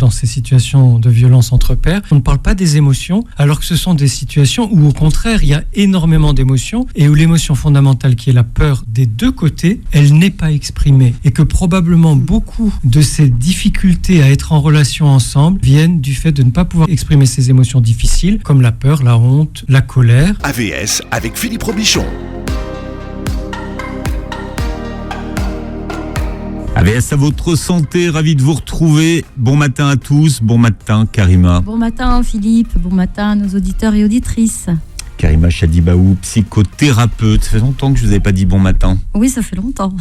dans ces situations de violence entre pairs, on ne parle pas des émotions, alors que ce sont des situations où au contraire il y a énormément d'émotions et où l'émotion fondamentale qui est la peur des deux côtés, elle n'est pas exprimée et que probablement beaucoup de ces difficultés à être en relation ensemble viennent du fait de ne pas pouvoir exprimer ces émotions difficiles comme la peur, la honte, la colère. AVS avec Philippe Robichon. AVS à votre santé, ravi de vous retrouver. Bon matin à tous, bon matin Karima. Bon matin Philippe, bon matin à nos auditeurs et auditrices. Karima Chadibaou, psychothérapeute. Ça fait longtemps que je ne vous avais pas dit bon matin. Oui, ça fait longtemps.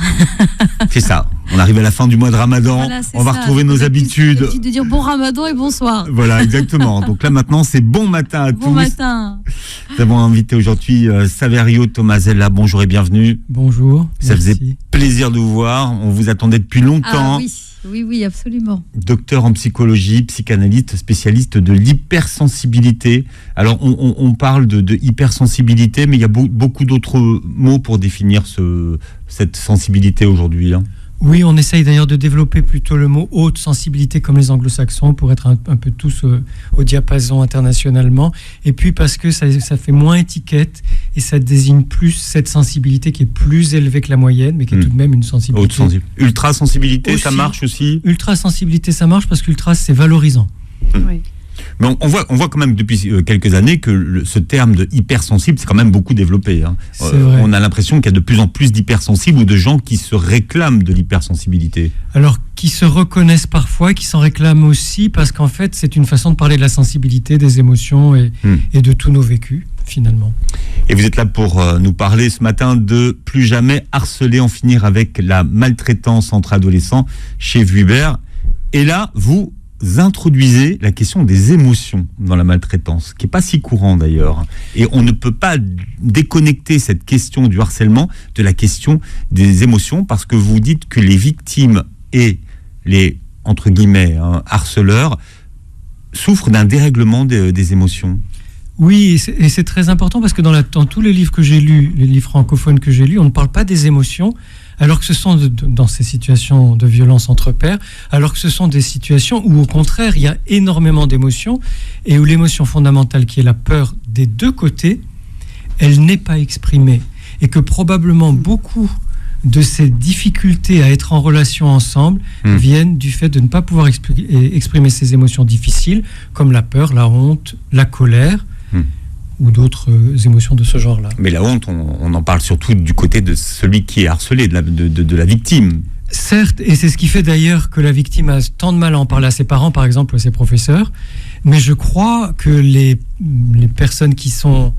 C'est ça, on arrive à la fin du mois de Ramadan, Voilà, on va ça. retrouver nos habitudes. L'habitude de dire bon Ramadan et bonsoir. Voilà, exactement. Donc là maintenant, c'est bon matin à tous. Bon matin. Nous avons invité aujourd'hui Saverio Tomasella. Bonjour et bienvenue. Bonjour. Ça merci. faisait plaisir de vous voir. On vous attendait depuis longtemps. Ah oui, absolument. Docteur en psychologie, psychanalyste, spécialiste de l'hypersensibilité. Alors, on parle de hypersensibilité, mais il y a beaucoup d'autres mots pour définir cette sensibilité aujourd'hui. Oui, on essaye d'ailleurs de développer plutôt le mot haute sensibilité comme les anglo-saxons pour être un peu tous au diapason internationalement. Et puis parce que ça fait moins étiquette et ça désigne plus cette sensibilité qui est plus élevée que la moyenne, mais qui est tout de même une sensibilité. Ultra-sensibilité, aussi, ça marche aussi. Ultra-sensibilité, ça marche parce qu'ultra, c'est valorisant. Oui. Mais on voit quand même depuis quelques années que ce terme de hypersensible, c'est quand même beaucoup développé. C'est vrai. On a l'impression qu'il y a de plus en plus d'hypersensibles ou de gens qui se réclament de l'hypersensibilité. Alors, qui se reconnaissent parfois, qui s'en réclament aussi, parce qu'en fait, c'est une façon de parler de la sensibilité, des émotions et de tous nos vécus, finalement. Et vous êtes là pour nous parler ce matin de plus jamais harceler, en finir avec la maltraitance entre adolescents chez Vuibert. Et là, vous introduisez la question des émotions dans la maltraitance, qui n'est pas si courant d'ailleurs. Et on ne peut pas déconnecter cette question du harcèlement de la question des émotions, parce que vous dites que les victimes et les, entre guillemets, harceleurs souffrent d'un dérèglement des émotions. Oui, et c'est très important parce que dans tous les livres que j'ai lus, les livres francophones que j'ai lus, on ne parle pas des émotions, alors que ce sont dans ces situations de violence entre pairs, alors que ce sont des situations où au contraire il y a énormément d'émotions et où l'émotion fondamentale qui est la peur des deux côtés, elle n'est pas exprimée et que probablement beaucoup de ces difficultés à être en relation ensemble viennent du fait de ne pas pouvoir exprimer ces émotions difficiles comme la peur, la honte, la colère ou d'autres émotions de ce genre-là. Mais la honte, on en parle surtout du côté de celui qui est harcelé, de la victime. Certes, et c'est ce qui fait d'ailleurs que la victime a tant de mal à en parler à ses parents, par exemple, ou à ses professeurs, mais je crois que les personnes qui sont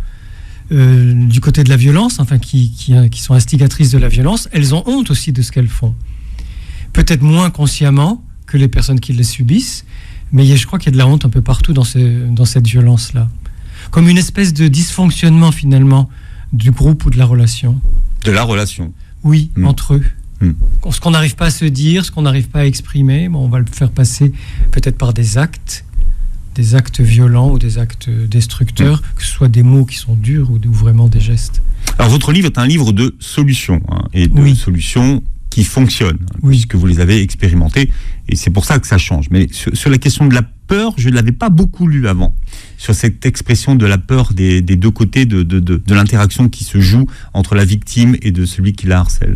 du côté de la violence, enfin qui sont instigatrices de la violence, elles ont honte aussi de ce qu'elles font. Peut-être moins consciemment que les personnes qui les subissent, mais je crois qu'il y a de la honte un peu partout dans cette violence-là. Comme une espèce de dysfonctionnement finalement du groupe ou de la relation. De la relation. Oui, entre eux. Ce qu'on n'arrive pas à se dire, ce qu'on n'arrive pas à exprimer, on va le faire passer peut-être par des actes violents ou des actes destructeurs, que ce soit des mots qui sont durs ou vraiment des gestes. Alors votre livre est un livre de solutions, et de solutions qui fonctionnent, puisque vous les avez expérimentées, et c'est pour ça que ça change. Mais sur la question de la peur, je ne l'avais pas beaucoup lu avant, sur cette expression de la peur des deux côtés de l'interaction qui se joue entre la victime et de celui qui la harcèle.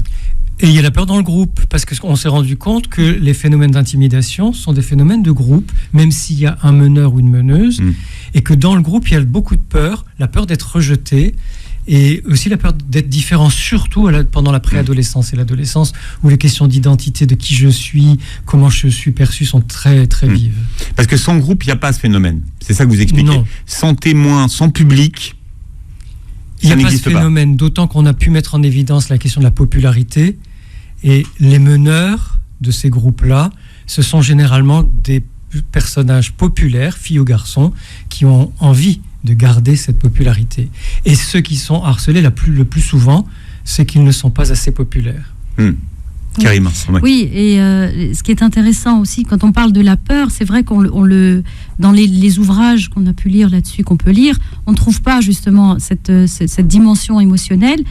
Et il y a la peur dans le groupe, parce qu'on s'est rendu compte que les phénomènes d'intimidation sont des phénomènes de groupe, même s'il y a un meneur ou une meneuse, et que dans le groupe, il y a beaucoup de peur, la peur d'être rejeté, et aussi la peur d'être différent, surtout pendant la préadolescence et l'adolescence, où les questions d'identité, de qui je suis, comment je suis perçu, sont très, très vives. Parce que sans groupe, il n'y a pas ce phénomène. C'est ça que vous expliquez. Non. Sans témoin, sans public, il n'y a pas ce phénomène, d'autant qu'on a pu mettre en évidence la question de la popularité. Et les meneurs de ces groupes-là, ce sont généralement des personnages populaires, filles ou garçons, qui ont envie de garder cette popularité. Et ceux qui sont harcelés le plus souvent, c'est qu'ils ne sont pas assez populaires. Karima. Oui, et ce qui est intéressant aussi, quand on parle de la peur, c'est vrai qu'on dans les ouvrages qu'on a pu lire là-dessus, qu'on peut lire, on ne trouve pas justement cette dimension émotionnelle.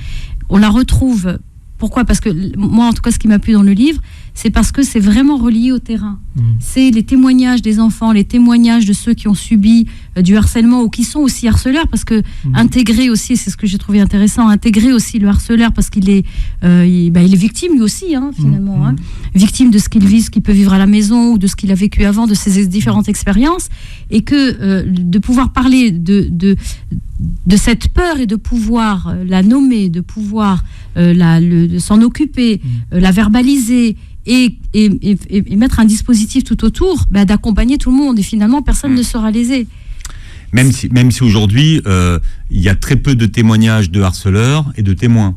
On la retrouve. Pourquoi ? Parce que moi, en tout cas, ce qui m'a plu dans le livre, c'est parce que c'est vraiment relié au terrain. C'est les témoignages des enfants, les témoignages de ceux qui ont subi du harcèlement ou qui sont aussi harceleurs, parce que intégrer aussi, c'est ce que j'ai trouvé intéressant, intégrer aussi le harceleur, parce qu'il est, il est victime lui aussi, finalement, victime de ce qu'il vit, ce qu'il peut vivre à la maison ou de ce qu'il a vécu avant, de ses différentes expériences, et que de pouvoir parler de cette peur et de pouvoir la nommer, de pouvoir de s'en occuper, la verbaliser et mettre un dispositif tout autour, d'accompagner tout le monde, et finalement personne ne sera lésé. Même si aujourd'hui il y a très peu de témoignages de harceleurs et de témoins.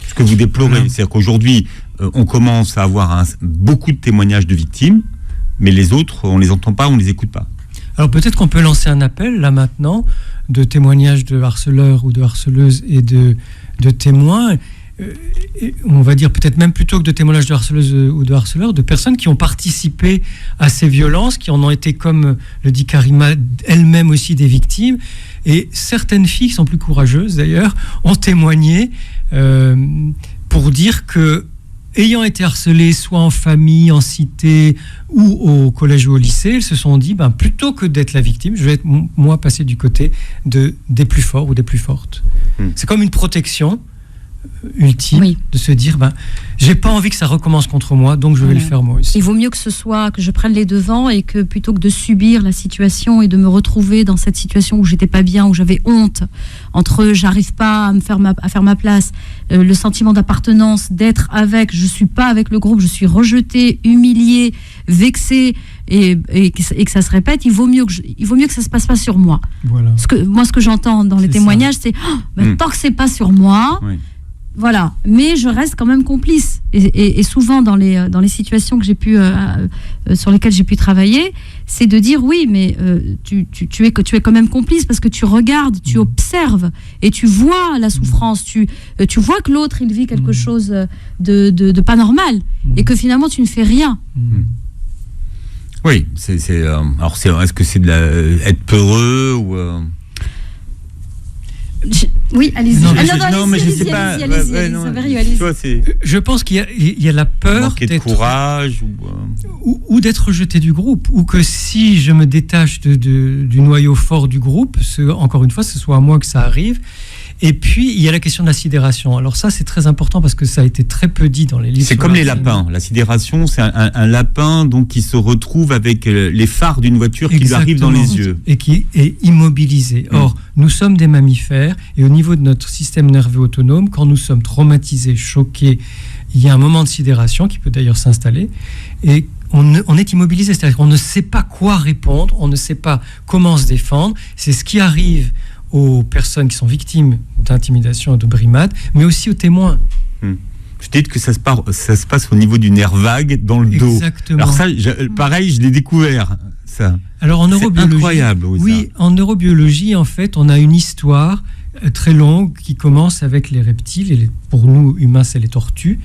Ce que vous déplorez, c'est-à-dire qu'aujourd'hui on commence à avoir beaucoup de témoignages de victimes, mais les autres on les entend pas, on les écoute pas. Alors peut-être qu'on peut lancer un appel là maintenant de témoignages de harceleurs ou de harceleuses et de témoins. On va dire peut-être même plutôt que de témoignages de harceleuses ou de harceleurs, de personnes qui ont participé à ces violences, qui en ont été, comme le dit Karima, elles-mêmes aussi des victimes. Et certaines filles, qui sont plus courageuses d'ailleurs, ont témoigné pour dire que, ayant été harcelées soit en famille, en cité ou au collège ou au lycée, elles se sont dit, plutôt que d'être la victime, je vais être moi passer du côté des plus forts ou des plus fortes. C'est comme une protection ultime, de se dire j'ai pas envie que ça recommence contre moi, donc je vais le faire moi aussi. Il vaut mieux que ce soit que je prenne les devants, et que plutôt que de subir la situation et de me retrouver dans cette situation où j'étais pas bien, où j'avais honte, entre j'arrive pas à faire ma place, le sentiment d'appartenance, d'être avec, je suis pas avec le groupe, je suis rejetée, humiliée, vexée, et que ça se répète, il vaut mieux que ça se passe pas sur moi. Voilà. Ce que j'entends dans les témoignages, c'est tant que c'est pas sur moi. Voilà, mais je reste quand même complice. Et souvent dans les situations que j'ai pu sur lesquelles j'ai pu travailler, c'est de dire oui, mais tu es quand même complice, parce que tu regardes, tu observes et tu vois la souffrance, tu vois que l'autre il vit quelque chose de pas normal, et que finalement tu ne fais rien. Oui, alors est-ce que c'est être peureux ou Oui, allez-y. Non, mais je sais pas. Allez-y. Je pense qu'il y a la peur manquer de courage ou d'être rejeté du groupe, ou que si je me détache du noyau fort du groupe, encore une fois, ce soit à moi que ça arrive. Et puis, il y a la question de la sidération. Alors ça, c'est très important, parce que ça a été très peu dit dans les livres. C'est comme les lapins. La sidération, c'est un lapin donc, qui se retrouve avec les phares d'une voiture qui lui arrivent dans les yeux. Et qui est immobilisé. Or, nous sommes des mammifères, et au niveau de notre système nerveux autonome, quand nous sommes traumatisés, choqués, il y a un moment de sidération qui peut d'ailleurs s'installer, et on est immobilisé, c'est-à-dire qu'on ne sait pas quoi répondre, on ne sait pas comment se défendre. C'est ce qui arrive aux personnes qui sont victimes d'intimidation et de brimade, mais aussi aux témoins. Je dis que ça se passe au niveau du nerf vague dans le dos. Exactement. Alors ça, pareil, je l'ai découvert. Ça. Alors en neurobiologie, c'est incroyable. Oui, en neurobiologie, en fait, on a une histoire très longue qui commence avec les reptiles, et pour nous humains, c'est les tortues.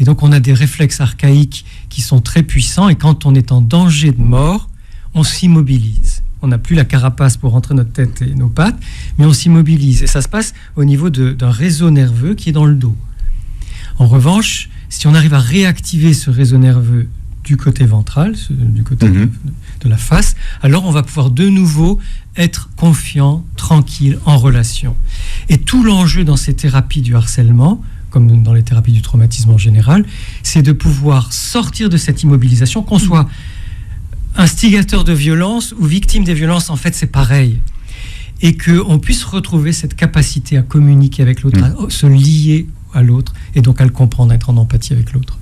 Et donc on a des réflexes archaïques qui sont très puissants, et quand on est en danger de mort, on s'immobilise. On n'a plus la carapace pour rentrer notre tête et nos pattes, mais on s'immobilise. Et ça se passe au niveau d'un réseau nerveux qui est dans le dos. En revanche, si on arrive à réactiver ce réseau nerveux du côté ventral, du côté de la face, alors on va pouvoir de nouveau être confiant, tranquille, en relation. Et tout l'enjeu dans ces thérapies du harcèlement, comme dans les thérapies du traumatisme en général, c'est de pouvoir sortir de cette immobilisation, qu'on soit instigateur de violence ou victime des violences, en fait, c'est pareil. Et qu'on puisse retrouver cette capacité à communiquer avec l'autre, à se lier à l'autre, et donc à le comprendre, à être en empathie avec l'autre.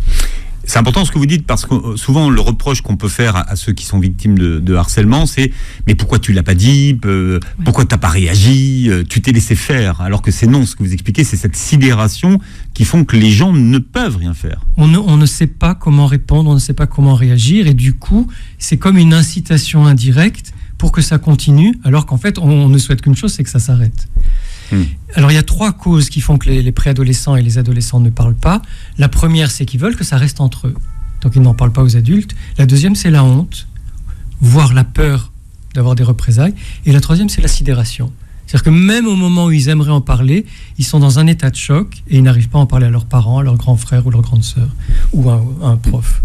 C'est important ce que vous dites, parce que souvent le reproche qu'on peut faire à ceux qui sont victimes de harcèlement, c'est « mais pourquoi tu l'as pas dit, pourquoi tu n'as pas réagi, tu t'es laissé faire ?» Alors que c'est non, ce que vous expliquez, c'est cette sidération qui font que les gens ne peuvent rien faire. On ne sait pas comment répondre, on ne sait pas comment réagir, et du coup, c'est comme une incitation indirecte pour que ça continue, alors qu'en fait, on ne souhaite qu'une chose, c'est que ça s'arrête. Alors il y a 3 causes qui font que les préadolescents et les adolescents ne parlent pas. La première, c'est qu'ils veulent que ça reste entre eux, donc ils n'en parlent pas aux adultes. La deuxième, c'est la honte, voire la peur d'avoir des représailles. Et la troisième, c'est la sidération, C'est-à-dire que même au moment où ils aimeraient en parler, ils sont dans un état de choc et ils n'arrivent pas à en parler à leurs parents, à leurs grands frères ou leurs grandes sœurs ou à un prof.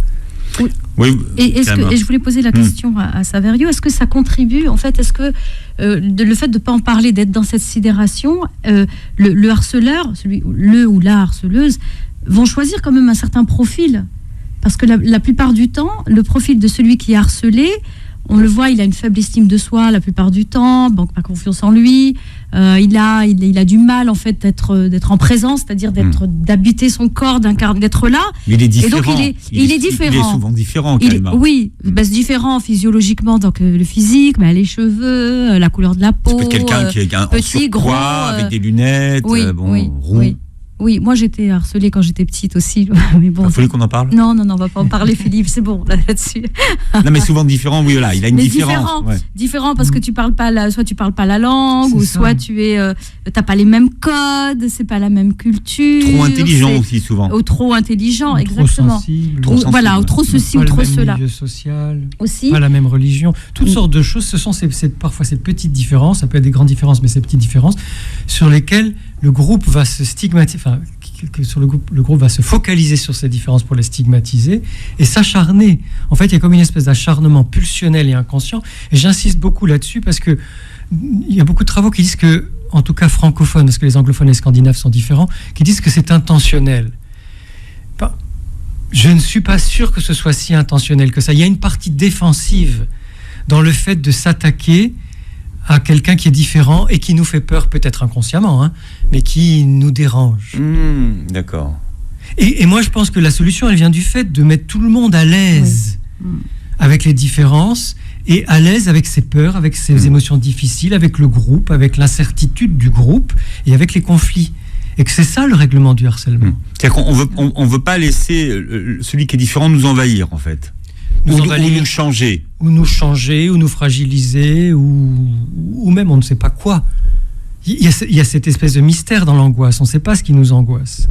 Oui, et je voulais poser la question à Saverio, est-ce que ça contribue, en fait, est-ce que le fait de ne pas en parler, d'être dans cette sidération, le harceleur, le ou la harceleuse, vont choisir quand même un certain profil? Parce que la plupart du temps, le profil de celui qui est harcelé, on le voit, il a une faible estime de soi la plupart du temps, donc pas confiance en lui. Il a du mal en fait d'être en présence, c'est-à-dire d'habiter son corps, d'être là. Mais il est différent. Et donc il est différent. Il est souvent différent, carrément. Oui, c'est différent physiologiquement, donc le physique, les cheveux, la couleur de la peau. C'est quelqu'un qui est un petit, gros, avec des lunettes, roux. Oui, moi j'étais harcelée quand j'étais petite aussi. Mais bon, il faut qu'on en parle. Non, on va pas en parler, Philippe, c'est bon là-dessus. Non, mais souvent différent, oui, voilà, il a une différence. Différent parce que tu parles pas soit tu parles pas la langue, ou soit t'as pas les mêmes codes, c'est pas la même culture. Trop intelligent aussi souvent. Ou trop intelligent, ou exactement. Trop sensible. Voilà, ou trop ceci ou trop cela. Pas le même milieu social. Aussi. Pas la même religion. Toutes sortes de choses. Ce sont parfois ces petites différences. Ça peut être des grandes différences, mais ces petites différences sur lesquelles le groupe va se stigmatiser, le groupe va se focaliser sur ces différences pour les stigmatiser et s'acharner. En fait, il y a comme une espèce d'acharnement pulsionnel et inconscient. Et j'insiste beaucoup là-dessus parce que il y a beaucoup de travaux qui disent que, en tout cas francophones, parce que les anglophones et les scandinaves sont différents, qui disent que c'est intentionnel. Je ne suis pas sûr que ce soit si intentionnel que ça. Il y a une partie défensive dans le fait de s'attaquer à quelqu'un qui est différent et qui nous fait peur, peut-être inconsciemment, mais qui nous dérange. D'accord. Et moi, je pense que la solution, elle vient du fait de mettre tout le monde à l'aise avec les différences et à l'aise avec ses peurs, avec ses émotions difficiles, avec le groupe, avec l'incertitude du groupe et avec les conflits. Et que c'est ça le règlement du harcèlement. C'est-à-dire qu'on veut pas laisser celui qui est différent nous envahir, en fait. Ou nous changer. Ou nous changer, ou nous fragiliser, ou même on ne sait pas quoi. Il y a cette espèce de mystère dans l'angoisse, on ne sait pas ce qui nous angoisse.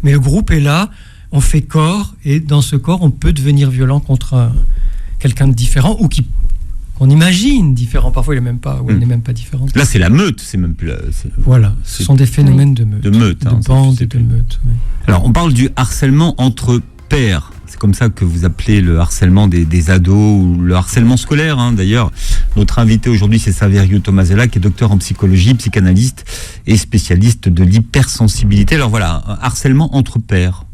Mais le groupe est là, on fait corps, et dans ce corps, on peut devenir violent contre quelqu'un de différent, ou qu'on imagine différent. Parfois, il n'est même pas, il n'est même pas différent. Là, c'est la meute, c'est même plus... Voilà, ce sont des phénomènes de meute. De meute. De bande et de meute. Oui. Alors, on parle du harcèlement entre pairs. C'est comme ça que vous appelez le harcèlement des ados ou le harcèlement scolaire. D'ailleurs, notre invité aujourd'hui, c'est Saverio Tomasella, qui est docteur en psychologie, psychanalyste et spécialiste de l'hypersensibilité. Alors voilà, un harcèlement entre pairs.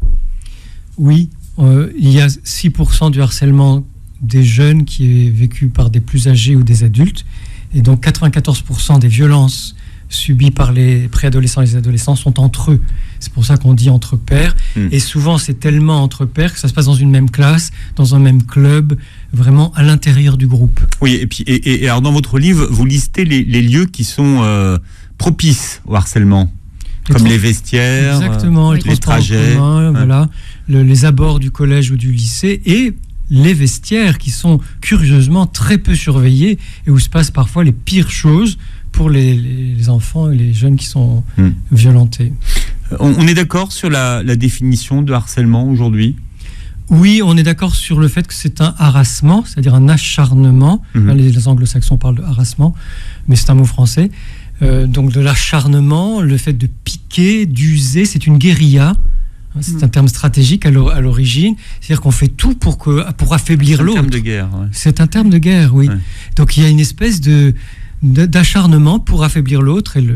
Oui, il y a 6% du harcèlement des jeunes qui est vécu par des plus âgés ou des adultes. Et donc 94% des violences subies par les préadolescents et les adolescents sont entre eux. C'est pour ça qu'on dit entre pairs. Et souvent, c'est tellement entre pairs que ça se passe dans une même classe, dans un même club, vraiment à l'intérieur du groupe. Oui, et puis et alors dans votre livre, vous listez les lieux qui sont propices au harcèlement, comme les vestiaires, les trajets, voilà, les abords du collège ou du lycée, et les vestiaires qui sont curieusement très peu surveillés et où se passent parfois les pires choses pour les enfants et les jeunes qui sont violentés. On est d'accord sur la définition de harcèlement aujourd'hui ? Oui, on est d'accord sur le fait que c'est un harassement, c'est-à-dire un acharnement. Les anglo-saxons parlent de harassement, mais c'est un mot français. Donc de l'acharnement, le fait de piquer, d'user, c'est une guérilla. C'est un terme stratégique à l'origine. C'est-à-dire qu'on fait tout pour affaiblir l'autre. C'est un terme de guerre. Ouais. C'est un terme de guerre, oui. Ouais. Donc il y a une espèce d'acharnement pour affaiblir l'autre et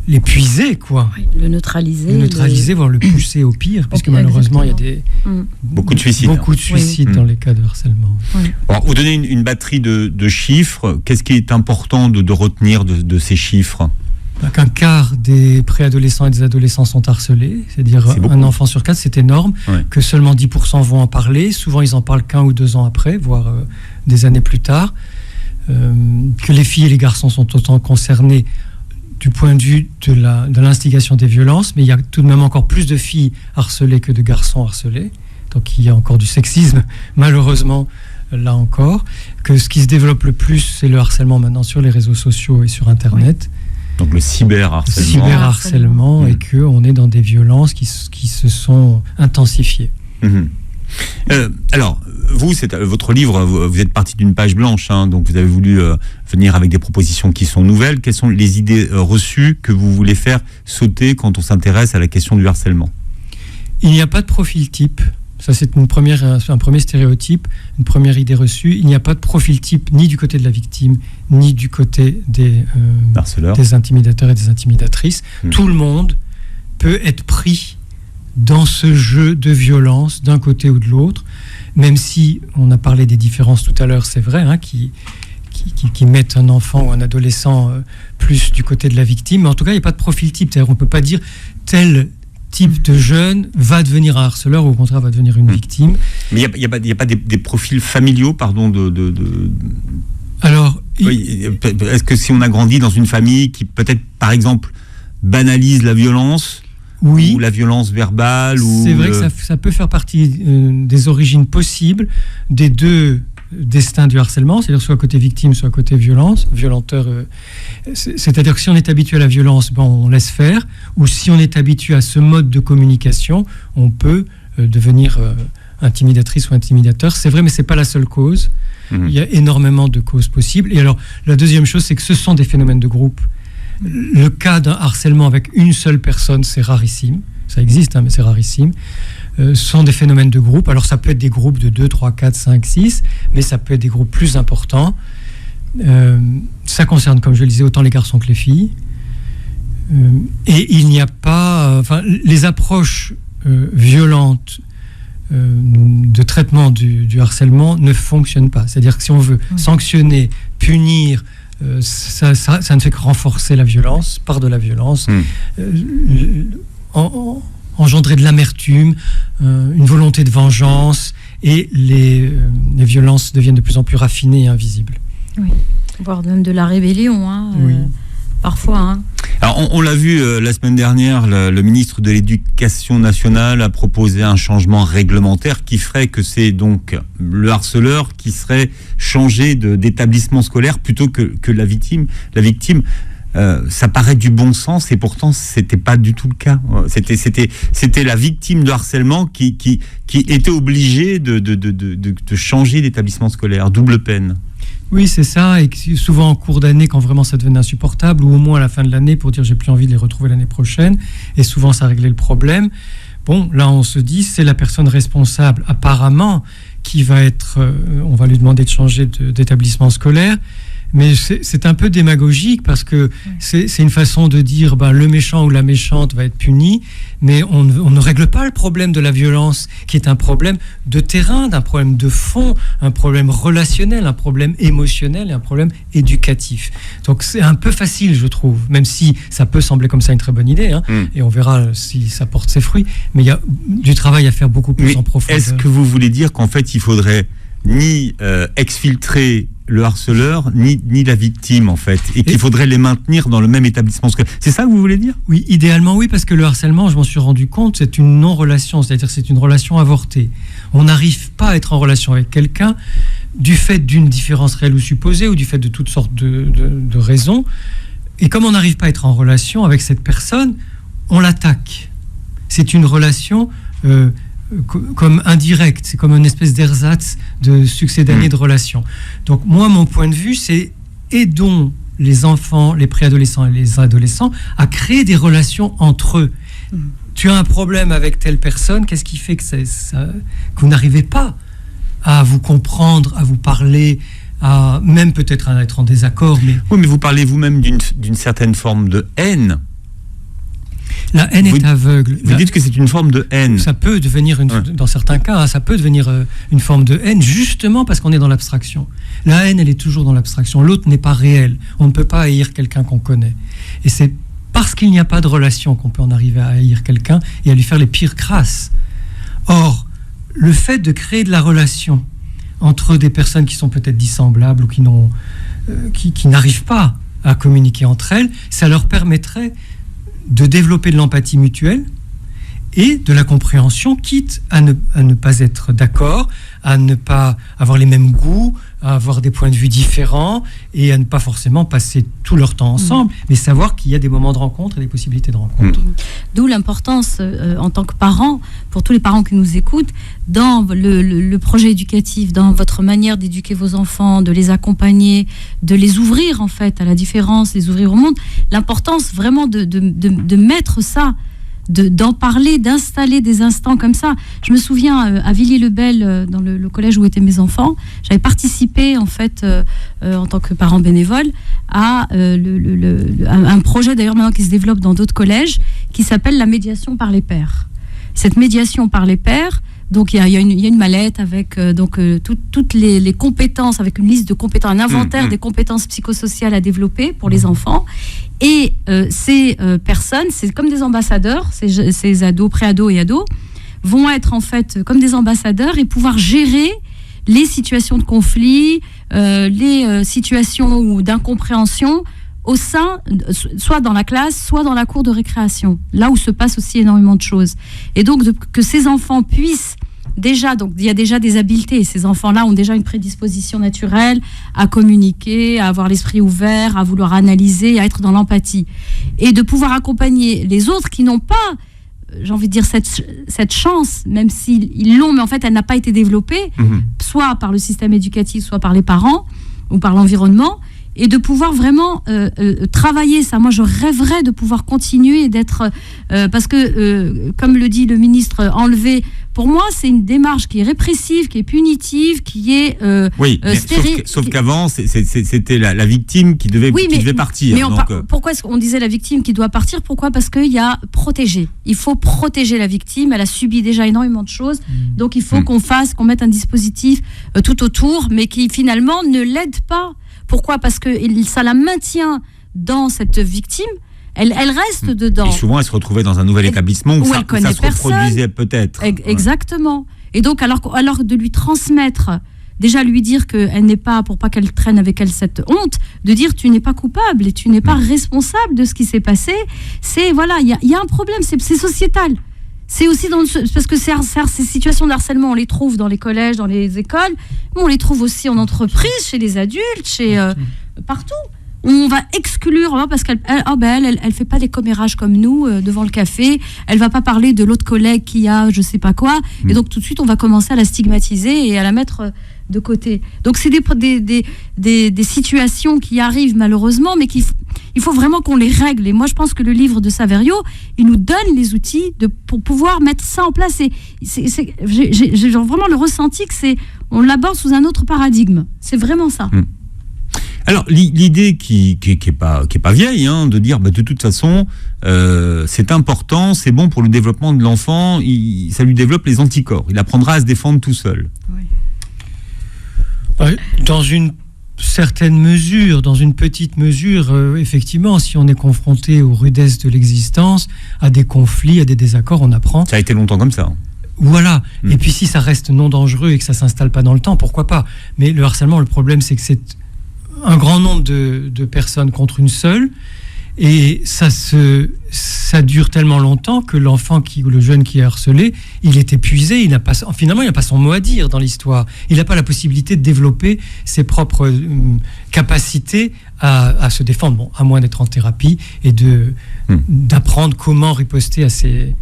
l'épuiser, quoi. Oui, le neutraliser. Voire le pousser au pire, puisque malheureusement, il y a beaucoup de suicides. Beaucoup de suicides dans les cas de harcèlement. Oui. Alors, vous donnez une batterie de chiffres. Qu'est-ce qui est important de retenir de ces chiffres ? Qu'un quart des préadolescents et des adolescents sont harcelés, c'est-à-dire un enfant sur 4, c'est énorme, que seulement 10% vont en parler, souvent ils en parlent qu'1 ou 2 ans après, voire des années plus tard, que les filles et les garçons sont autant concernés du point de vue de l'instigation des violences, mais il y a tout de même encore plus de filles harcelées que de garçons harcelés, donc il y a encore du sexisme, malheureusement, là encore, que ce qui se développe le plus, c'est le harcèlement maintenant sur les réseaux sociaux et sur Internet. Donc le cyberharcèlement. Et qu'on est dans des violences qui se sont intensifiées. Alors, vous, votre livre, vous êtes parti d'une page blanche, donc vous avez voulu venir avec des propositions qui sont nouvelles. Quelles sont les idées reçues que vous voulez faire sauter quand on s'intéresse à la question du harcèlement ? Il n'y a pas de profil type. Ça, c'est un premier stéréotype, une première idée reçue. Il n'y a pas de profil type ni du côté de la victime, ni du côté des intimidateurs et des intimidatrices. Tout le monde peut être pris dans ce jeu de violence d'un côté ou de l'autre, même si on a parlé des différences tout à l'heure, c'est vrai, qui mettent un enfant ou un adolescent plus du côté de la victime. Mais en tout cas, il n'y a pas de profil type. C'est-à-dire, on ne peut pas dire tel type de jeune va devenir un harceleur ou au contraire va devenir une victime. Mais il n'y a pas des profils familiaux, Alors, est-ce que si on a grandi dans une famille qui peut-être, par exemple, banalise la violence, oui, ou la violence verbale, c'est vrai que ça peut faire partie des origines possibles des deux destins du harcèlement, c'est-à-dire soit côté victime, soit côté violenteur. C'est-à-dire que si on est habitué à la violence, on laisse faire, ou si on est habitué à ce mode de communication, on peut devenir intimidatrice ou intimidateur. C'est vrai, mais c'est pas la seule cause. Il y a énormément de causes possibles. Et alors, la deuxième chose, c'est que ce sont des phénomènes de groupe. Le cas d'un harcèlement avec une seule personne, c'est rarissime. Ça existe, mais c'est rarissime. Ce sont des phénomènes de groupe. Alors, ça peut être des groupes de 2, 3, 4, 5, 6, mais ça peut être des groupes plus importants. Ça concerne, comme je le disais, autant les garçons que les filles. Et il n'y a pas... les approches violentes de traitement du harcèlement ne fonctionnent pas. C'est-à-dire que si on veut sanctionner, punir, ça ne fait que renforcer la violence, par de la violence, engendrer de l'amertume, une volonté de vengeance, et les violences deviennent de plus en plus raffinées et invisibles. Oui, voire même de la rébellion, oui. Parfois. Alors, on l'a vu la semaine dernière, le ministre de l'Éducation nationale a proposé un changement réglementaire qui ferait que c'est donc le harceleur qui serait changé d'établissement scolaire plutôt que la victime. La victime, ça paraît du bon sens et pourtant c'était pas du tout le cas. C'était la victime de harcèlement qui était obligée de changer d'établissement scolaire. Double peine. Oui, c'est ça, et souvent en cours d'année, quand vraiment ça devenait insupportable, ou au moins à la fin de l'année pour dire j'ai plus envie de les retrouver l'année prochaine, et souvent ça réglait le problème. Bon, là on se dit c'est la personne responsable apparemment qui va être, on va lui demander de changer d'établissement scolaire, mais c'est un peu démagogique parce que c'est une façon de dire le méchant ou la méchante va être puni, mais on ne règle pas le problème de la violence qui est un problème de terrain, d'un problème de fond, un problème relationnel, un problème émotionnel et un problème éducatif. Donc c'est un peu facile, je trouve, même si ça peut sembler comme ça une très bonne idée, et on verra si ça porte ses fruits, mais il y a du travail à faire beaucoup plus en profondeur. Est-ce que vous voulez dire qu'en fait il faudrait ni exfiltrer le harceleur, ni la victime, en fait, et qu'il faudrait les maintenir dans le même établissement scolaire. C'est ça que vous voulez dire ? Oui, idéalement, oui, parce que le harcèlement, je m'en suis rendu compte, c'est une non-relation, c'est-à-dire c'est une relation avortée. On n'arrive pas à être en relation avec quelqu'un du fait d'une différence réelle ou supposée, ou du fait de toutes sortes de raisons, et comme on n'arrive pas à être en relation avec cette personne, on l'attaque. C'est une relation... comme indirect, c'est comme une espèce d'ersatz de succédané de relations. Donc moi, mon point de vue, c'est aidons les enfants, les préadolescents et les adolescents à créer des relations entre eux. Tu as un problème avec telle personne, qu'est-ce qui fait que vous n'arrivez pas à vous comprendre, à vous parler, à même peut-être à être en désaccord. Oui, mais vous parlez vous-même d'une certaine forme de haine. La haine est aveugle. Vous dites que c'est une forme de haine. Ça peut devenir, dans certains cas, ça peut devenir une forme de haine, justement parce qu'on est dans l'abstraction. La haine, elle est toujours dans l'abstraction. L'autre n'est pas réel. On ne peut pas haïr quelqu'un qu'on connaît. Et c'est parce qu'il n'y a pas de relation qu'on peut en arriver à haïr quelqu'un et à lui faire les pires crasses. Or, le fait de créer de la relation entre des personnes qui sont peut-être dissemblables ou qui n'arrivent pas à communiquer entre elles, ça leur permettrait de développer de l'empathie mutuelle et de la compréhension, quitte à ne pas être d'accord, à ne pas avoir les mêmes goûts, à avoir des points de vue différents et à ne pas forcément passer tout leur temps ensemble, mais savoir qu'il y a des moments de rencontre et des possibilités de rencontre. D'où l'importance, en tant que parent, pour tous les parents qui nous écoutent, dans le projet éducatif, dans votre manière d'éduquer vos enfants, de les accompagner, de les ouvrir en fait à la différence, les ouvrir au monde, l'importance vraiment de mettre ça, d'en parler, d'installer des instants comme ça. Je me souviens à Villiers-le-Bel, dans le collège où étaient mes enfants, j'avais participé en fait en tant que parent bénévole à un projet d'ailleurs maintenant qui se développe dans d'autres collèges qui s'appelle la médiation par les pairs. Cette médiation par les pairs, donc il y a une mallette avec toutes les compétences, avec une liste de compétences, un inventaire des compétences psychosociales à développer pour les enfants. Et ces personnes, c'est comme des ambassadeurs, ces ados, pré-ados et ados, vont être en fait comme des ambassadeurs et pouvoir gérer les situations de conflit, les situations d'incompréhension au sein, soit dans la classe, soit dans la cour de récréation, là où se passe aussi énormément de choses. Et donc, que ces enfants puissent déjà, donc il y a déjà des habiletés, ces enfants-là ont déjà une prédisposition naturelle à communiquer, à avoir l'esprit ouvert, à vouloir analyser, à être dans l'empathie. Et de pouvoir accompagner les autres qui n'ont pas, j'ai envie de dire, cette chance, même s'ils l'ont, mais en fait, elle n'a pas été développée, soit par le système éducatif, soit par les parents ou par l'environnement, et de pouvoir vraiment travailler ça. Moi, je rêverais de pouvoir continuer d'être... parce que, comme le dit le ministre, enlever... Pour moi, c'est une démarche qui est répressive, qui est punitive, qui est stérile. Sauf qu'avant, c'était la victime qui devait partir. Mais pourquoi est-ce qu'on disait la victime qui doit partir ? Pourquoi ? Parce qu'il y a protégé. Il faut protéger la victime. Elle a subi déjà énormément de choses. Donc, il faut qu'on mette un dispositif tout autour, mais qui finalement ne l'aide pas. Pourquoi ? Parce que ça la maintient dans cette victime. Elle reste dedans. Et souvent, elle se retrouvait dans un nouvel établissement où ça se reproduisait peut-être. Exactement. Et donc, alors de lui transmettre, déjà lui dire qu'elle n'est pas, pour pas qu'elle traîne avec elle cette honte, de dire tu n'es pas coupable et tu n'es pas responsable de ce qui s'est passé, c'est, voilà, il y a un problème, c'est sociétal. C'est aussi parce que ces situations de harcèlement, on les trouve dans les collèges, dans les écoles, mais on les trouve aussi en entreprise, chez les adultes, partout. On va exclure, parce qu'elle fait pas des commérages comme nous devant le café, elle va pas parler de l'autre collègue qui a je sais pas quoi, et donc tout de suite on va commencer à la stigmatiser et à la mettre de côté. Donc c'est des situations qui arrivent malheureusement, mais il faut vraiment qu'on les règle. Et moi je pense que le livre de Saverio, il nous donne les outils pour pouvoir mettre ça en place. J'ai vraiment le ressenti que on l'aborde sous un autre paradigme. C'est vraiment ça. Alors, l'idée qui est pas vieille, de dire, de toute façon, c'est important, c'est bon pour le développement de l'enfant, ça lui développe les anticorps, il apprendra à se défendre tout seul. Oui. Dans une certaine mesure, dans une petite mesure, effectivement, si on est confronté aux rudesses de l'existence, à des conflits, à des désaccords, on apprend. Ça a été longtemps comme ça. Voilà. Et puis si ça reste non dangereux et que ça s'installe pas dans le temps, pourquoi pas ? Mais le harcèlement, le problème, c'est que c'est un grand nombre de personnes contre une seule, et ça dure tellement longtemps que l'enfant ou le jeune qui est harcelé, il est épuisé, finalement il n'a pas son mot à dire dans l'histoire, il n'a pas la possibilité de développer ses propres capacités à se défendre, bon, à moins d'être en thérapie et d'apprendre comment riposter à ces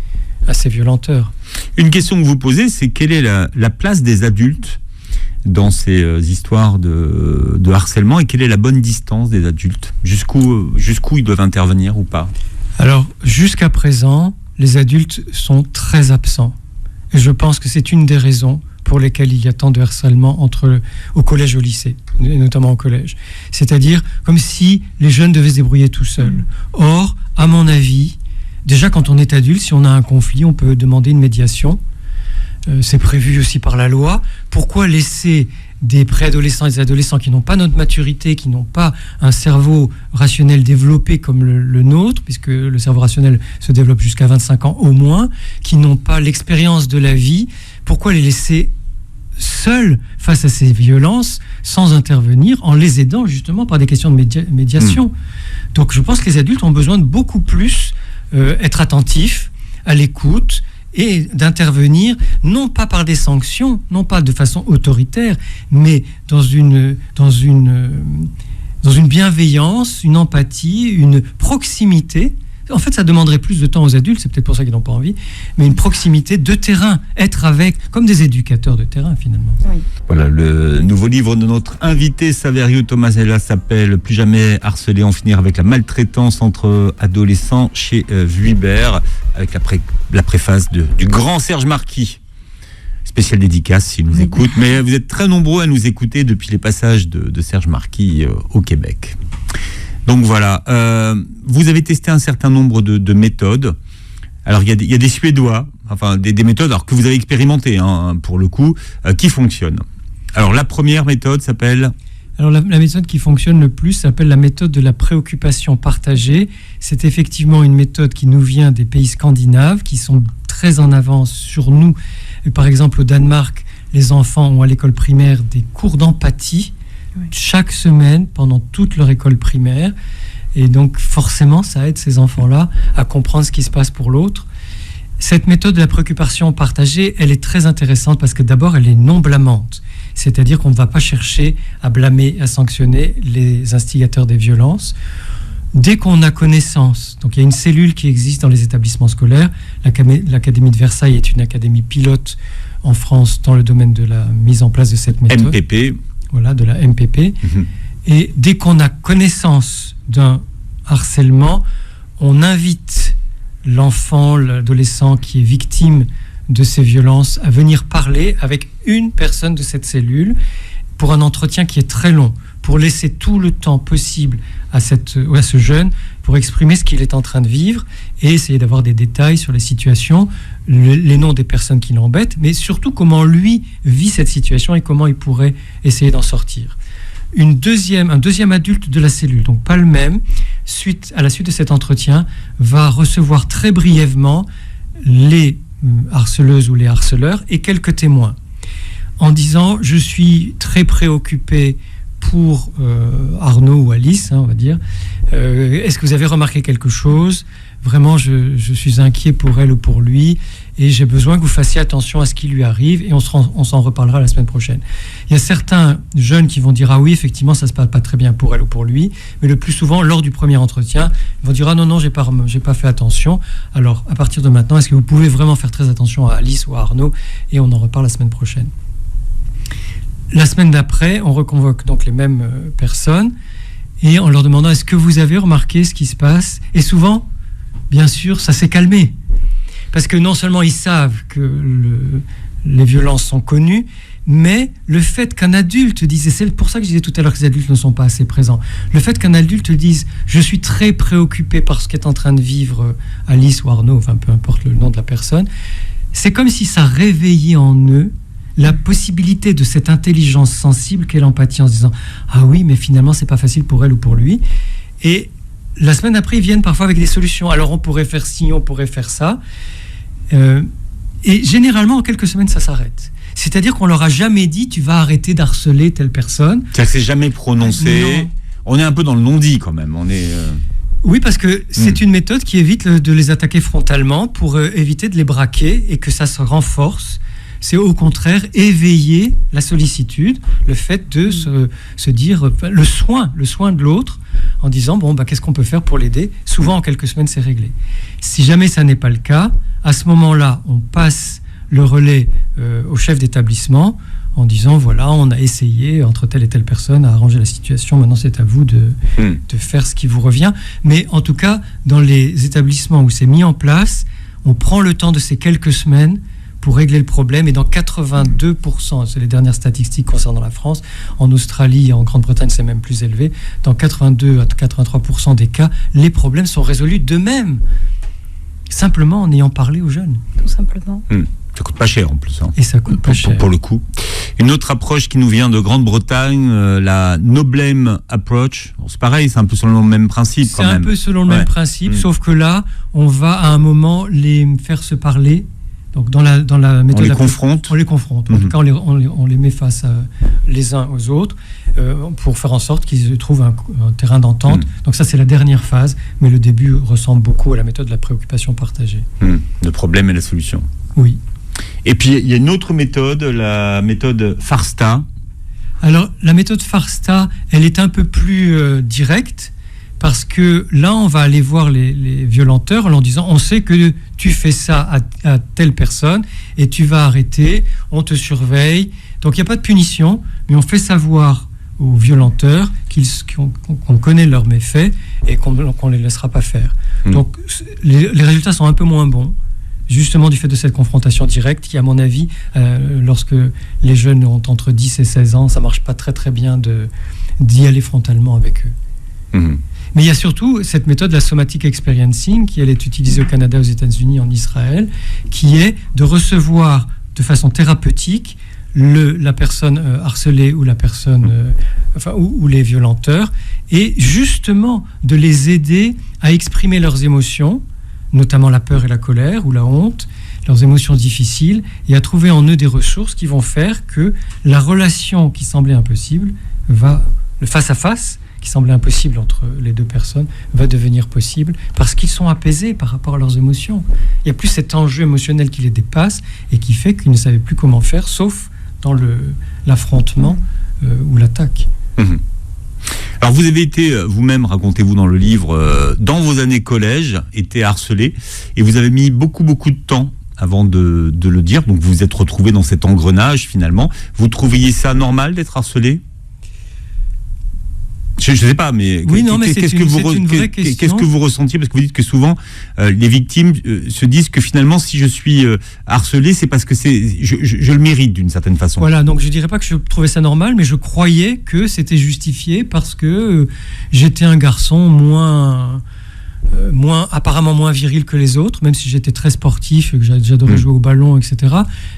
violenteurs. Une question que vous posez, c'est quelle est la place des adultes dans ces histoires de harcèlement, et quelle est la bonne distance des adultes ? Jusqu'où ils doivent intervenir ou pas ? Alors, jusqu'à présent, les adultes sont très absents. Et je pense que c'est une des raisons pour lesquelles il y a tant de harcèlement au collège et au lycée, et notamment au collège. C'est-à-dire comme si les jeunes devaient se débrouiller tout seuls. Or, à mon avis, déjà quand on est adulte, si on a un conflit, on peut demander une médiation. C'est prévu aussi par la loi. Pourquoi laisser des préadolescents et des adolescents qui n'ont pas notre maturité, qui n'ont pas un cerveau rationnel développé comme le nôtre, puisque le cerveau rationnel se développe jusqu'à 25 ans au moins, qui n'ont pas l'expérience de la vie, pourquoi les laisser seuls face à ces violences sans intervenir, en les aidant justement par des questions de médiation. Donc je pense que les adultes ont besoin de beaucoup plus être attentifs, à l'écoute, et d'intervenir non pas par des sanctions, non pas de façon autoritaire, mais dans une bienveillance, une empathie, une proximité. En fait, ça demanderait plus de temps aux adultes, c'est peut-être pour ça qu'ils n'ont pas envie, mais une proximité de terrain, être avec, comme des éducateurs de terrain finalement. Oui. Voilà, le nouveau livre de notre invité Saverio Tomasella s'appelle « Plus jamais harcelé, en finir avec la maltraitance entre adolescents » chez Vuibert, avec la préface du grand Serge Marquis. Spéciale dédicace s'il nous écoute, mais vous êtes très nombreux à nous écouter depuis les passages de Serge Marquis au Québec. Donc voilà, vous avez testé un certain nombre de méthodes. Alors il y a des Suédois, enfin des méthodes alors, que vous avez expérimentées pour le coup, qui fonctionnent. Alors la première méthode s'appelle... Alors la méthode qui fonctionne le plus s'appelle la méthode de la préoccupation partagée. C'est effectivement une méthode qui nous vient des pays scandinaves, qui sont très en avance sur nous. Et par exemple au Danemark, les enfants ont à l'école primaire des cours d'empathie, chaque semaine pendant toute leur école primaire, et donc forcément ça aide ces enfants-là à comprendre ce qui se passe pour l'autre. Cette méthode de la préoccupation partagée, elle est très intéressante parce que d'abord elle est non blâmante, c'est-à-dire qu'on ne va pas chercher à blâmer, à sanctionner les instigateurs des violences. Dès qu'on a connaissance, donc il y a une cellule qui existe dans les établissements scolaires, l'Académie de Versailles est une académie pilote en France dans le domaine de la mise en place de cette méthode. MPP. Voilà, de la MPP. Et dès qu'on a connaissance d'un harcèlement, on invite l'enfant, l'adolescent qui est victime de ces violences à venir parler avec une personne de cette cellule pour un entretien qui est très long, pour laisser tout le temps possible à ce jeune pour exprimer ce qu'il est en train de vivre et essayer d'avoir des détails sur les situations, les noms des personnes qui l'embêtent, mais surtout comment lui vit cette situation et comment il pourrait essayer d'en sortir. Un deuxième adulte de la cellule, donc pas le même, à la suite de cet entretien, va recevoir très brièvement les harceleuses ou les harceleurs et quelques témoins, en disant « Je suis très préoccupé pour Arnaud ou Alice, on va dire. Est-ce que vous avez remarqué quelque chose ? Vraiment, je suis inquiet pour elle ou pour lui et j'ai besoin que vous fassiez attention à ce qui lui arrive et on s'en reparlera la semaine prochaine. » Il y a certains jeunes qui vont dire « Ah oui, effectivement, ça ne se passe pas très bien pour elle ou pour lui. » Mais le plus souvent, lors du premier entretien, ils vont dire « Ah non, j'ai pas fait attention. Alors, à partir de maintenant, est-ce que vous pouvez vraiment faire très attention à Alice ou à Arnaud ?» Et on en reparle la semaine prochaine. La semaine d'après, on reconvoque donc les mêmes personnes et en leur demandant « Est-ce que vous avez remarqué ce qui se passe ?» Et souvent, bien sûr, ça s'est calmé. Parce que non seulement ils savent que les violences sont connues, mais le fait qu'un adulte dise, et c'est pour ça que je disais tout à l'heure que les adultes ne sont pas assez présents, le fait qu'un adulte dise « Je suis très préoccupé par ce qu'est en train de vivre Alice ou Arnaud », enfin peu importe le nom de la personne, c'est comme si ça réveillait en eux la possibilité de cette intelligence sensible qu'est l'empathie, en se disant « Ah oui, mais finalement, c'est pas facile pour elle ou pour lui. » Et la semaine d'après, ils viennent parfois avec des solutions. Alors, on pourrait faire ci, on pourrait faire ça. Et généralement, en quelques semaines, ça s'arrête. C'est-à-dire qu'on leur a jamais dit « Tu vas arrêter d'harceler telle personne. » Ça ne s'est jamais prononcé. Non. On est un peu dans le non-dit quand même. Oui, parce que c'est une méthode qui évite de les attaquer frontalement pour éviter de les braquer et que ça se renforce. C'est au contraire éveiller la sollicitude, le fait de se dire le soin de l'autre en disant bon qu'est-ce qu'on peut faire pour l'aider. Souvent en quelques semaines c'est réglé. Si jamais ça n'est pas le cas, à ce moment-là on passe le relais au chef d'établissement en disant voilà, on a essayé entre telle et telle personne à arranger la situation, maintenant c'est à vous de faire ce qui vous revient. Mais en tout cas dans les établissements où c'est mis en place, on prend le temps de ces quelques semaines pour régler le problème, et dans 82%, c'est les dernières statistiques concernant la France, en Australie et en Grande-Bretagne c'est même plus élevé, dans 82 à 83% des cas, les problèmes sont résolus d'eux-mêmes, simplement en ayant parlé aux jeunes. Tout simplement. Ça coûte pas cher en plus. Et ça coûte pas cher. Pour le coup. Une autre approche qui nous vient de Grande-Bretagne, la No Blame Approach. Bon, c'est pareil, c'est un peu selon le même principe quand même. C'est un peu selon le même principe, sauf que là, on va à un moment les faire se parler. Donc dans la méthode, on les confronte. En tout cas, on les met face les uns aux autres pour faire en sorte qu'ils trouvent un terrain d'entente. Donc ça, c'est la dernière phase, mais le début ressemble beaucoup à la méthode de la préoccupation partagée. Le problème et la solution. Oui. Et puis, il y a une autre méthode, la méthode FARSTA. Alors, la méthode FARSTA, elle est un peu plus directe, parce que là, on va aller voir les violenteurs en leur disant, on sait que tu fais ça à telle personne, et tu vas arrêter, on te surveille. Donc, il n'y a pas de punition, mais on fait savoir aux violenteurs qu'on connaît leurs méfaits et qu'on ne les laissera pas faire. Donc, les résultats sont un peu moins bons, justement du fait de cette confrontation directe qui, à mon avis, lorsque les jeunes ont entre 10 et 16 ans, ça ne marche pas très très bien d'y aller frontalement avec eux. Mais il y a surtout cette méthode, la somatic experiencing, qui elle est utilisée au Canada, aux États-Unis, en Israël, qui est de recevoir de façon thérapeutique la personne harcelée ou la personne, ou les violenteurs, et justement de les aider à exprimer leurs émotions, notamment la peur et la colère ou la honte, leurs émotions difficiles, et à trouver en eux des ressources qui vont faire que la relation qui semblait impossible le face-à-face qui semblait impossible entre les deux personnes va devenir possible parce qu'ils sont apaisés par rapport à leurs émotions. Il n'y a plus cet enjeu émotionnel qui les dépasse et qui fait qu'ils ne savaient plus comment faire, sauf dans l'affrontement ou l'attaque. Alors vous avez été, vous-même, racontez-vous dans le livre, dans vos années collège, été harcelé, et vous avez mis beaucoup de temps avant de le dire, donc vous vous êtes retrouvé dans cet engrenage finalement. Vous trouviez ça normal d'être harcelé ? Je ne sais pas, mais oui, non, mais c'est une vraie question. Qu'est-ce que vous ressentiez ? Parce que vous dites que souvent, les victimes se disent que finalement, si je suis harcelé, c'est parce que je le mérite d'une certaine façon. Voilà, donc je ne dirais pas que je trouvais ça normal, mais je croyais que c'était justifié parce que j'étais un garçon apparemment moins viril que les autres, même si j'étais très sportif et que j'adorais jouer au ballon, etc.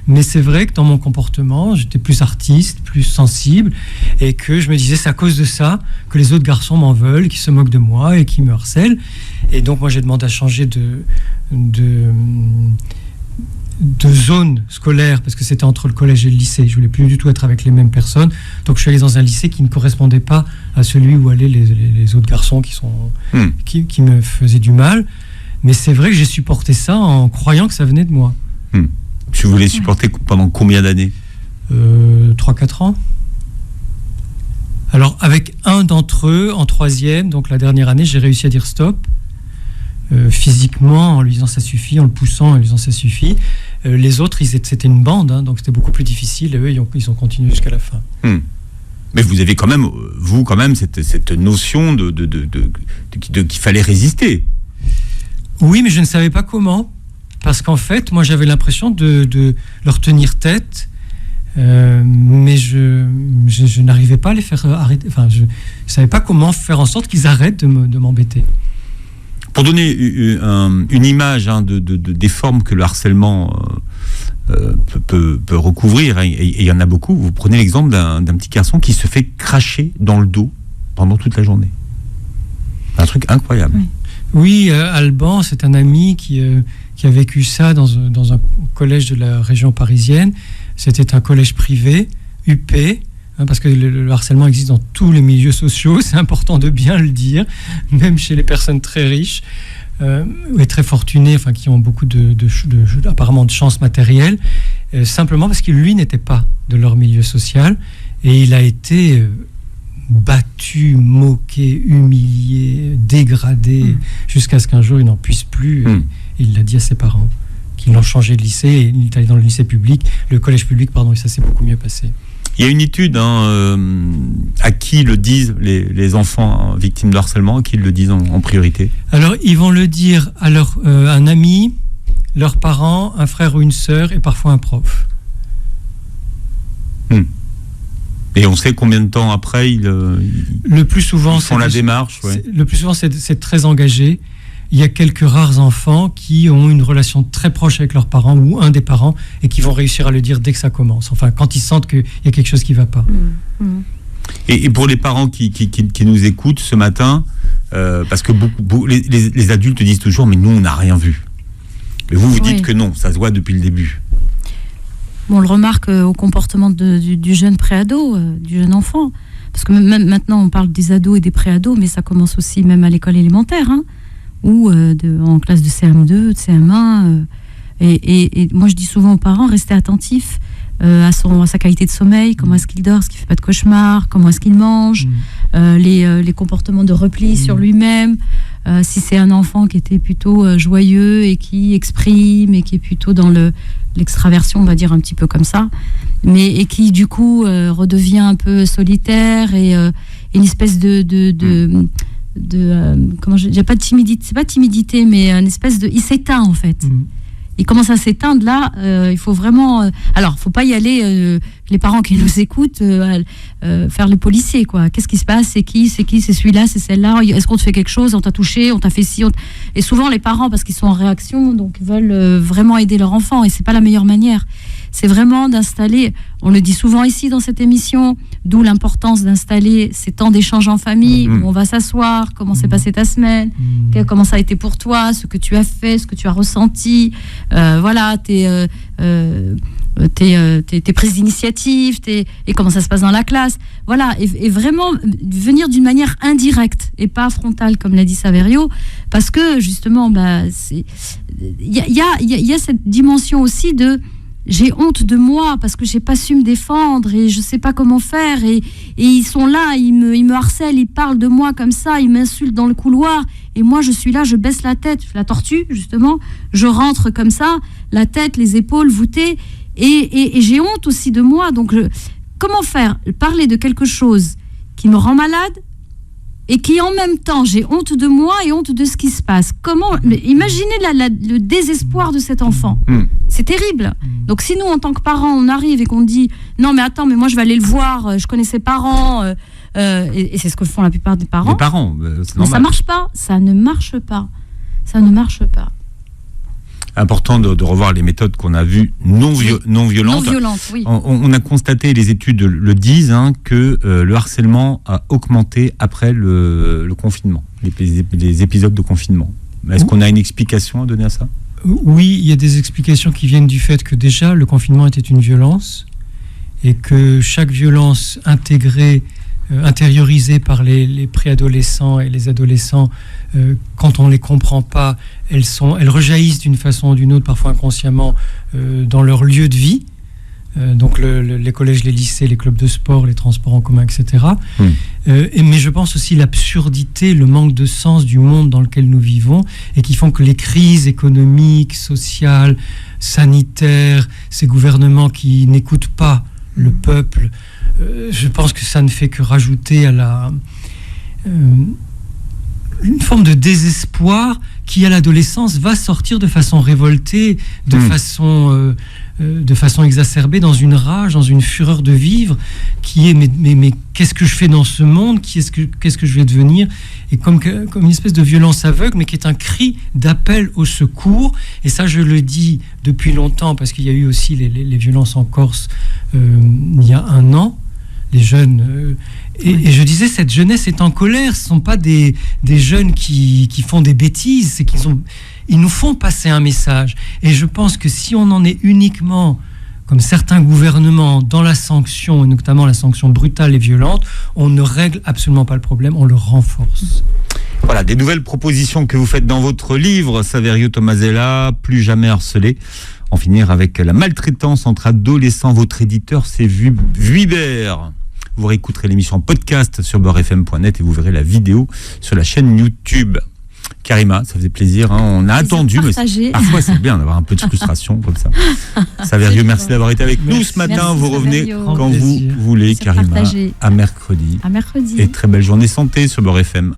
Mais c'est vrai que dans mon comportement, j'étais plus artiste, plus sensible, et que je me disais, c'est à cause de ça que les autres garçons m'en veulent, qui se moquent de moi et qui me harcèlent. Et donc moi j'ai demandé à changer de zone scolaire, parce que c'était entre le collège et le lycée. Je voulais plus du tout être avec les mêmes personnes. Donc je suis allé dans un lycée qui ne correspondait pas à celui où allaient les autres garçons qui me faisaient du mal. Mais c'est vrai que j'ai supporté ça en croyant que ça venait de moi. Tu voulais supporter pendant combien d'années ? 3-4 ans. Alors avec un d'entre eux, en 3e, donc la dernière année, j'ai réussi à dire stop. Physiquement, en lui disant ça suffit, en le poussant, en lui disant ça suffit. Les autres, c'était une bande, donc c'était beaucoup plus difficile. Et eux, ils ont continué jusqu'à la fin. Mais vous avez quand même, cette notion qu'il fallait résister. Oui, mais je ne savais pas comment. Parce qu'en fait, moi, j'avais l'impression de leur tenir tête. Mais je n'arrivais pas à les faire arrêter. Enfin, je ne savais pas comment faire en sorte qu'ils arrêtent de m'embêter. Pour donner une image des formes que le harcèlement peut recouvrir, et il y en a beaucoup, vous prenez l'exemple d'un petit garçon qui se fait cracher dans le dos pendant toute la journée. Un truc incroyable. Oui, Alban, c'est un ami qui a vécu ça dans un collège de la région parisienne. C'était un collège privé, UP, parce que le harcèlement existe dans tous les milieux sociaux, c'est important de bien le dire, même chez les personnes très riches et très fortunées, qui ont beaucoup apparemment de chance matérielle, simplement parce qu'il, lui, n'était pas de leur milieu social, et il a été battu, moqué, humilié, dégradé, jusqu'à ce qu'un jour il n'en puisse plus, et il l'a dit à ses parents, qu'ils l'ont changé de lycée, et il est allé dans le lycée public, le collège public, et ça s'est beaucoup mieux passé. Il y a une étude à qui le disent les enfants victimes de harcèlement, à qui ils le disent en priorité. Alors, ils vont le dire à un ami, leurs parents, un frère ou une sœur, et parfois un prof. Et on sait combien de temps après le plus souvent, ils font la démarche. Le plus souvent, c'est très engagé. Il y a quelques rares enfants qui ont une relation très proche avec leurs parents ou un des parents et qui vont réussir à le dire dès que ça commence. Quand ils sentent qu'il y a quelque chose qui ne va pas. Et pour les parents qui nous écoutent ce matin, parce que les adultes disent toujours « mais nous, on n'a rien vu ». Mais vous dites que non, ça se voit depuis le début. Bon, on le remarque au comportement du jeune préado, du jeune enfant. Parce que même maintenant, on parle des ados et des préados, mais ça commence aussi même à l'école élémentaire, ou en classe de CM2, de CM1. Et moi, je dis souvent aux parents, restez attentifs à sa qualité de sommeil, comment est-ce qu'il dort, est-ce qu'il ne fait pas de cauchemars, comment est-ce qu'il mange, les comportements de repli sur lui-même. Si c'est un enfant qui était plutôt joyeux et qui exprime et qui est plutôt dans l'extraversion, on va dire un petit peu comme ça, et qui du coup redevient un peu solitaire et une espèce comment je dis, pas de timidité, c'est pas timidité, mais une espèce il s'éteint en fait. Il commence à s'éteindre là. Il faut vraiment. Alors, faut pas y aller. Les parents qui nous écoutent, faire le policier, quoi. Qu'est-ce qui se passe? C'est qui? C'est celui-là? C'est celle-là? Est-ce qu'on te fait quelque chose? On t'a touché? On t'a fait ci? Et souvent, les parents, parce qu'ils sont en réaction, donc ils veulent vraiment aider leur enfant, et c'est pas la meilleure manière. C'est vraiment d'installer. On le dit souvent ici dans cette émission, d'où l'importance d'installer ces temps d'échange en famille où on va s'asseoir, comment s'est passée ta semaine, comment ça a été pour toi, ce que tu as fait, ce que tu as ressenti, voilà, tes prises d'initiative, et comment ça se passe dans la classe, voilà, et vraiment venir d'une manière indirecte et pas frontale comme l'a dit Saverio, parce que justement, il y a cette dimension aussi de j'ai honte de moi parce que j'ai pas su me défendre et je sais pas comment faire, et ils sont là, ils me harcèlent, ils parlent de moi comme ça, ils m'insultent dans le couloir, et moi je suis là, je baisse la tête, la tortue justement, je rentre comme ça, la tête, les épaules voûtées, et j'ai honte aussi de moi. Donc comment faire? Parler de quelque chose qui me rend malade et qui en même temps j'ai honte de moi et honte de ce qui se passe. Comment? Imaginez le désespoir de cet enfant. C'est terrible. Donc si nous, en tant que parents, on arrive et qu'on dit non mais attends, mais moi je vais aller le voir, je connais ses parents, et c'est ce que font la plupart des parents. Les parents, c'est normal. Mais ça marche pas, ça ne marche pas. Ça ne marche pas. Important de revoir les méthodes qu'on a vues non violentes. Non violentes, oui. On a constaté, les études le disent, que le harcèlement a augmenté après le confinement, les épisodes de confinement. Est-ce qu'on a une explication à donner à ça? Oui, il y a des explications qui viennent du fait que déjà le confinement était une violence et que chaque violence intériorisées par les préadolescents et les adolescents, quand on ne les comprend pas, elles rejaillissent d'une façon ou d'une autre, parfois inconsciemment, dans leur lieu de vie. Donc les collèges, les lycées, les clubs de sport, les transports en commun, etc. Mais je pense aussi l'absurdité, le manque de sens du monde dans lequel nous vivons, et qui font que les crises économiques, sociales, sanitaires, ces gouvernements qui n'écoutent pas le peuple, je pense que ça ne fait que rajouter à une forme de désespoir qui, à l'adolescence, va sortir de façon révoltée, de façon exacerbée, dans une rage, dans une fureur de vivre, qui est mais qu'est-ce que je fais dans ce monde, qu'est-ce que je vais devenir, et comme une espèce de violence aveugle, mais qui est un cri d'appel au secours. Et ça, je le dis depuis longtemps, parce qu'il y a eu aussi les violences en Corse il y a 1 an. Les jeunes, et je disais, cette jeunesse est en colère. Ce ne sont pas des jeunes qui font des bêtises, c'est ils nous font passer un message. Et je pense que si on en est uniquement, comme certains gouvernements, dans la sanction, et notamment la sanction brutale et violente, on ne règle absolument pas le problème, on le renforce. Voilà, des nouvelles propositions que vous faites dans votre livre, Saverio Tomasella, Plus jamais harcelé. En finir avec la maltraitance entre adolescents. Votre éditeur, c'est Vuibert. Vous réécouterez l'émission en podcast sur beurrefm.net et vous verrez la vidéo sur la chaîne YouTube. Karima, ça faisait plaisir, on a attendu, mais parfois c'est bien d'avoir un peu de frustration comme ça. Saverio, merci d'avoir été avec nous ce matin. Merci, vous revenez Saverio. quand vous voulez, Karima, à mercredi. À mercredi. Et très belle journée santé sur Beurre FM.